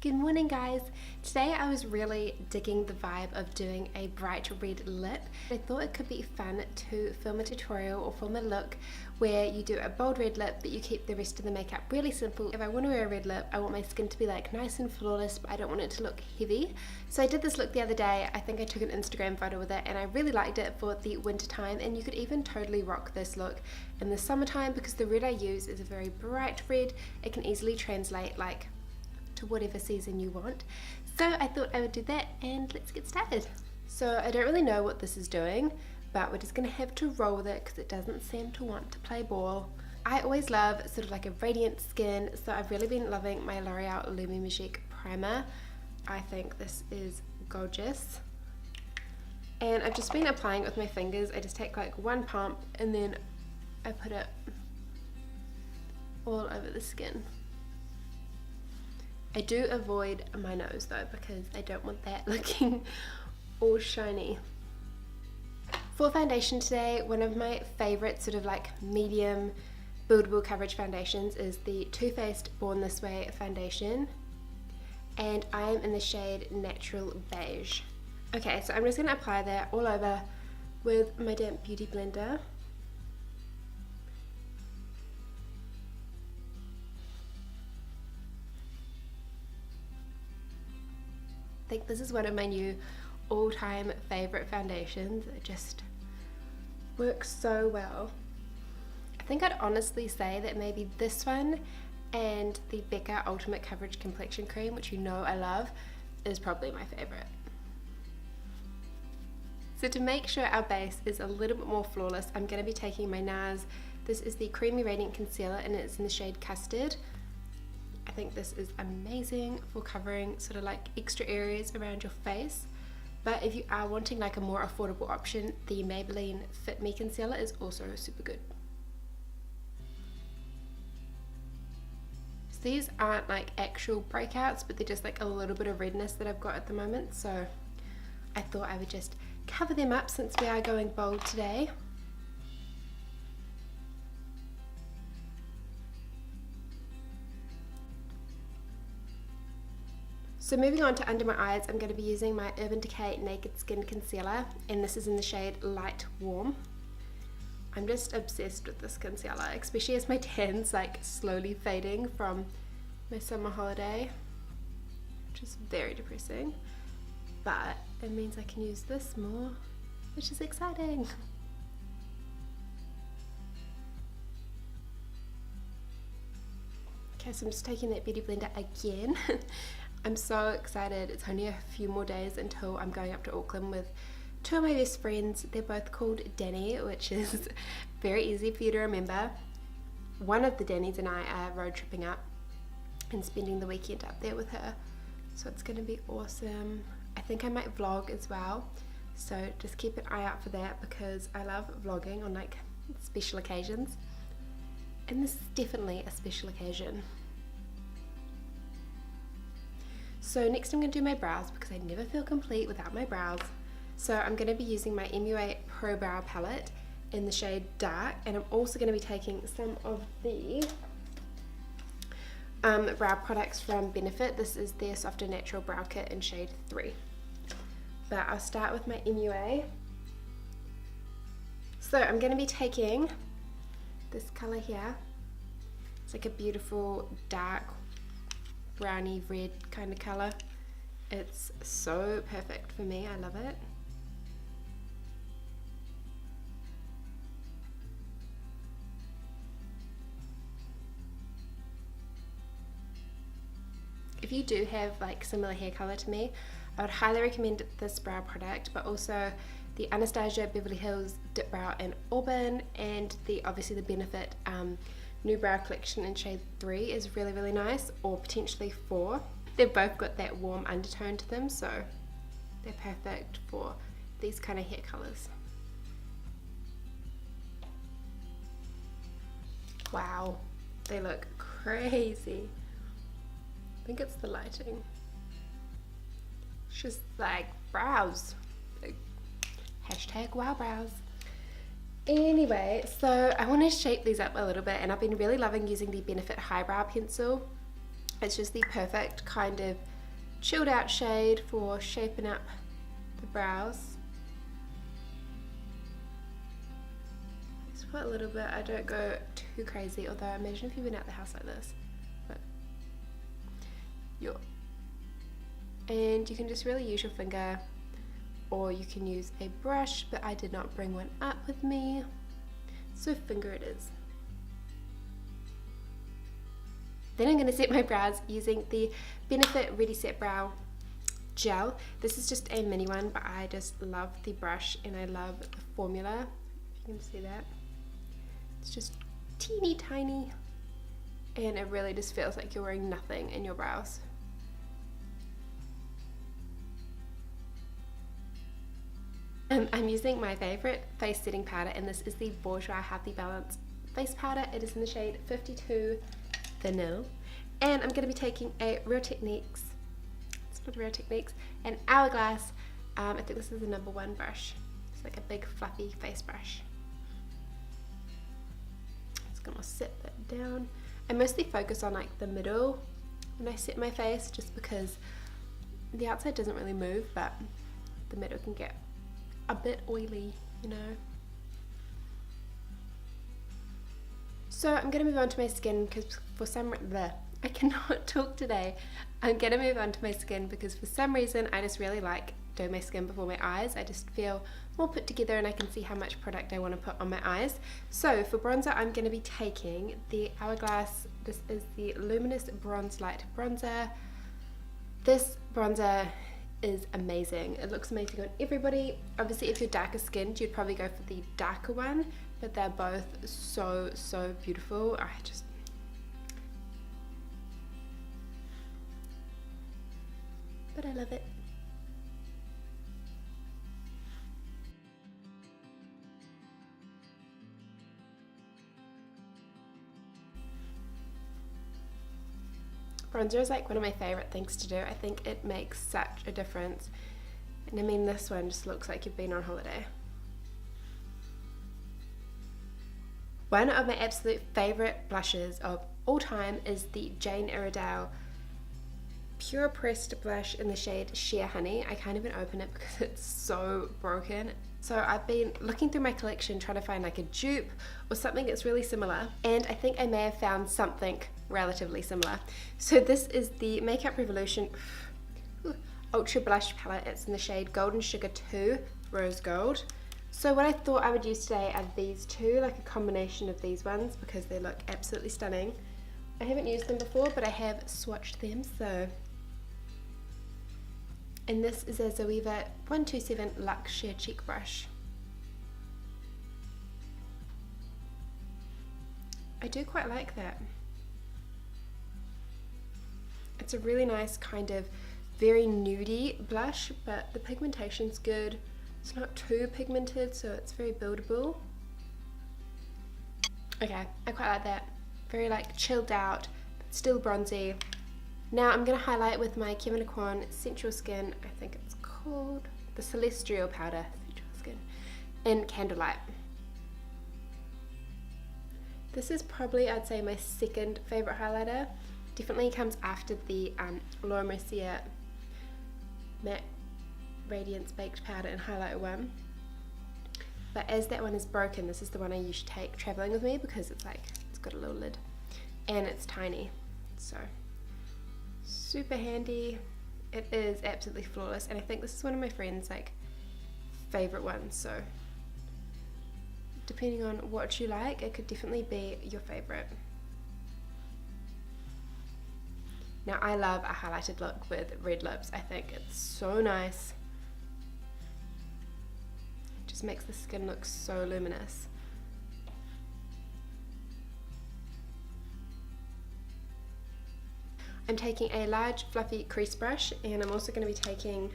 Good morning guys. Today I was really digging the vibe of doing a bright red lip. I thought it could be fun to film a tutorial or film a look where you do a bold red lip but you keep the rest of the makeup really simple. If I want to wear a red lip, I want my skin to be like nice and flawless, but I don't want it to look heavy. So I did this look the other day. I think I took an Instagram photo with it and I really liked it for the winter time, and you could even totally rock this look in the summertime because the red I use is a very bright red. It can easily translate like to whatever season you want. So I thought I would do that, and let's get started. So I don't really know what this is doing, but we're just gonna have to roll with it because it doesn't seem to want to play ball. I always love sort of like a radiant skin, so I've really been loving my L'Oreal Lumi Magique primer. I think this is gorgeous. And I've just been applying it with my fingers. I just take like one pump and then I put it all over the skin. I do avoid my nose though because I don't want that looking all shiny. For foundation today, one of my favourite sort of like medium buildable coverage foundations is the Too Faced Born This Way foundation, and I am in the shade Natural Beige. Okay, so I'm just going to apply that all over with my damp beauty blender. I think this is one of my new all-time favorite foundations. It just works so well. I think I'd honestly say that maybe this one and the Becca Ultimate Coverage Complexion Cream, which you know I love, is probably my favorite. So to make sure our base is a little bit more flawless, I'm going to be taking my Nars. This is the Creamy Radiant Concealer and it's in the shade Custard. I think this is amazing for covering sort of like extra areas around your face. But if you are wanting like a more affordable option, the Maybelline Fit Me Concealer is also super good. So these aren't like actual breakouts, but they're just like a little bit of redness that I've got at the moment. So I thought I would just cover them up since we are going bold today. So moving on to under my eyes, I'm going to be using my Urban Decay Naked Skin Concealer, and this is in the shade Light Warm. I'm just obsessed with this concealer, especially as my tan's like slowly fading from my summer holiday, which is very depressing, but it means I can use this more, which is exciting. Okay, so I'm just taking that beauty blender again. I'm so excited. It's only a few more days until I'm going up to Auckland with two of my best friends. They're both called Danny, which is very easy for you to remember. One of the Dannys and I are road tripping up and spending the weekend up there with her. So it's going to be awesome. I think I might vlog as well. So just keep an eye out for that because I love vlogging on like special occasions. And this is definitely a special occasion. So next I'm going to do my brows because I never feel complete without my brows. So I'm going to be using my MUA Pro Brow Palette in the shade Dark, and I'm also going to be taking some of the brow products from Benefit. This is their Softer Natural Brow Kit in shade 3. But I'll start with my MUA. So I'm going to be taking this colour here. It's like a beautiful dark browny red kind of colour. It's so perfect for me. I love it. If you do have like similar hair colour to me, I would highly recommend this brow product, but also the Anastasia Beverly Hills Dip Brow in Auburn, and obviously the Benefit New Brow Collection in shade 3 is really, really nice, or potentially 4. They've both got that warm undertone to them, so they're perfect for these kind of hair colours. Wow, they look crazy. I think it's the lighting. It's just like brows. Like, hashtag wow brows. Anyway, so I want to shape these up a little bit, and I've been really loving using the Benefit Highbrow Pencil. It's just the perfect kind of chilled out shade for shaping up the brows. Just put a little bit, I don't go too crazy, although imagine if you went out the house like this. But and you can just really use your finger, or you can use a brush, but I did not bring one up with me, so finger it is. Then I'm going to set my brows using the Benefit Ready Set Brow Gel. This is just a mini one, but I just love the brush and I love the formula. If you can see that. It's just teeny tiny and it really just feels like you're wearing nothing in your brows. I'm using my favorite face setting powder, and this is the Bourjois Healthy Balance face powder. It is in the shade 52 Vanilla, and I'm going to be taking a Real Techniques, it's not Real Techniques, an Hourglass. I think this is the number 1 brush. It's like a big fluffy face brush. Just gonna set that down. I mostly focus on like the middle when I set my face, just because the outside doesn't really move, but the middle can get a bit oily, you know. So I'm going to move on to my skin because for some reason, I cannot talk today. I'm going to move on to my skin because for some reason I just really like doing my skin before my eyes. I just feel more put together and I can see how much product I want to put on my eyes. So for bronzer, I'm going to be taking the Hourglass. This is the Luminous Bronze Light Bronzer. This bronzer is amazing. It looks amazing on everybody. Obviously if you're darker skinned, you'd probably go for the darker one, but they're both so beautiful. But I love it. Bronzer is like one of my favorite things to do. I think it makes such a difference. And I mean, this one just looks like you've been on holiday. One of my absolute favorite blushes of all time is the Jane Iredale Pure Pressed blush in the shade Sheer Honey. I can't even open it because it's so broken. So I've been looking through my collection trying to find like a dupe or something that's really similar, and I think I may have found something relatively similar. So this is the Makeup Revolution Ultra Blush Palette. It's in the shade Golden Sugar 2 Rose Gold. So what I thought I would use today are these two, like a combination of these ones, because they look absolutely stunning. I haven't used them before, but I have swatched them, so. And this is a Zoeva 127 Luxe Sheer Cheek Brush. I do quite like that. It's a really nice kind of very nudie blush, but the pigmentation's good. It's not too pigmented, so it's very buildable. Okay, I quite like that. Very like chilled out, but still bronzy. Now I'm going to highlight with my Kevyn Aucoin Sensual Skin, I think it's called the Celestial Powder Sensual Skin, in Candlelight. This is probably, I'd say, my second favourite highlighter. Definitely comes after the Laura Mercier Matte Radiance Baked Powder and Highlighter one. But as that one is broken, this is the one I usually take travelling with me because it's like, it's got a little lid and it's tiny. So super handy. It is absolutely flawless, and I think this is one of my friends' like favorite ones, so depending on what you like, it could definitely be your favorite. Now I love a highlighted look with red lips. I think it's so nice. It just makes the skin look so luminous. I'm taking a large fluffy crease brush, and I'm also going to be taking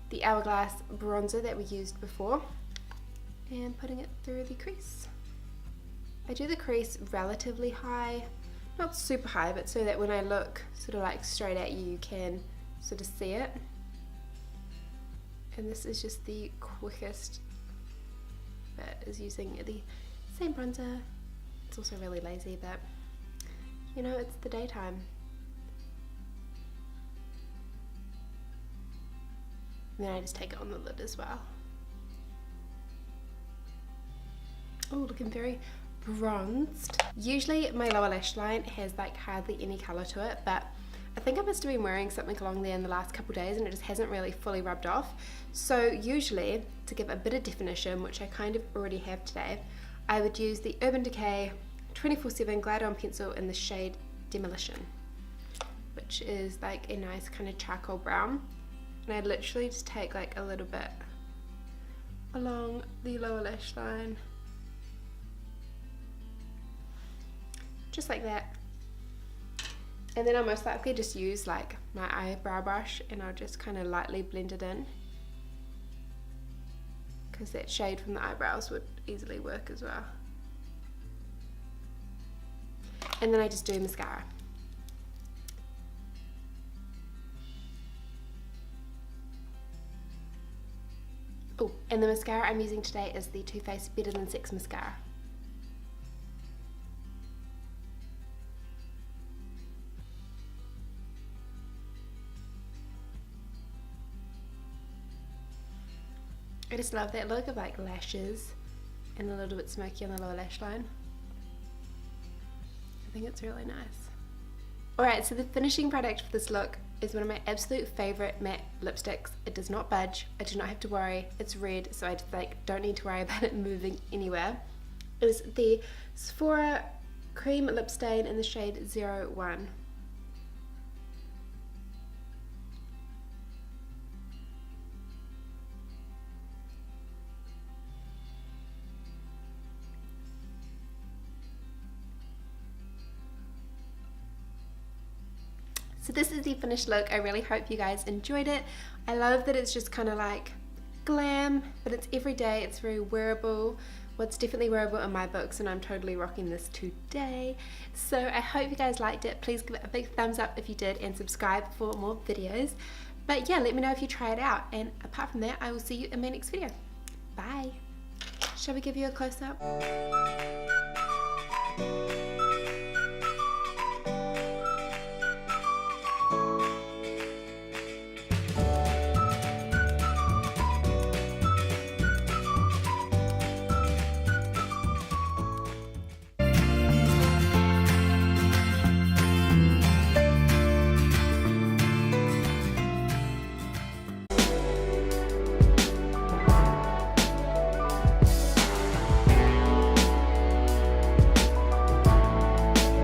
the Hourglass bronzer that we used before and putting it through the crease. I do the crease relatively high, not super high, but so that when I look sort of like straight at you, you can sort of see it. And this is just the quickest bit, is using the same bronzer. It's also really lazy, but you know, it's the daytime. And then I just take it on the lid as well. Oh, looking very bronzed. Usually my lower lash line has like hardly any colour to it, but I think I must have been wearing something along there in the last couple of days and it just hasn't really fully rubbed off. So usually, to give a bit of definition, which I kind of already have today, I would use the Urban Decay 24/7 Glide On Pencil in the shade Demolition, which is like a nice kind of charcoal brown. And I literally just take like a little bit along the lower lash line, just like that. And then I'll most likely just use like my eyebrow brush and I'll just kind of lightly blend it in, because that shade from the eyebrows would easily work as well. And then I just do mascara. Oh, and the mascara I'm using today is the Too Faced Better Than Sex mascara. I just love that look of like lashes and a little bit smoky on the lower lash line. I think it's really nice. Alright, so the finishing product for this look is one of my absolute favourite matte lipsticks. It does not budge, I do not have to worry, it's red, so I just like don't need to worry about it moving anywhere. It is the Sephora Cream Lip Stain in the shade 01. So this is the finished look. I really hope you guys enjoyed it. I love that it's just kind of like glam, but it's everyday, it's very wearable. Well, it's definitely wearable in my books and I'm totally rocking this today. So I hope you guys liked it. Please give it a big thumbs up if you did and subscribe for more videos. But yeah, let me know if you try it out. And apart from that, I will see you in my next video. Bye. Shall we give you a close-up?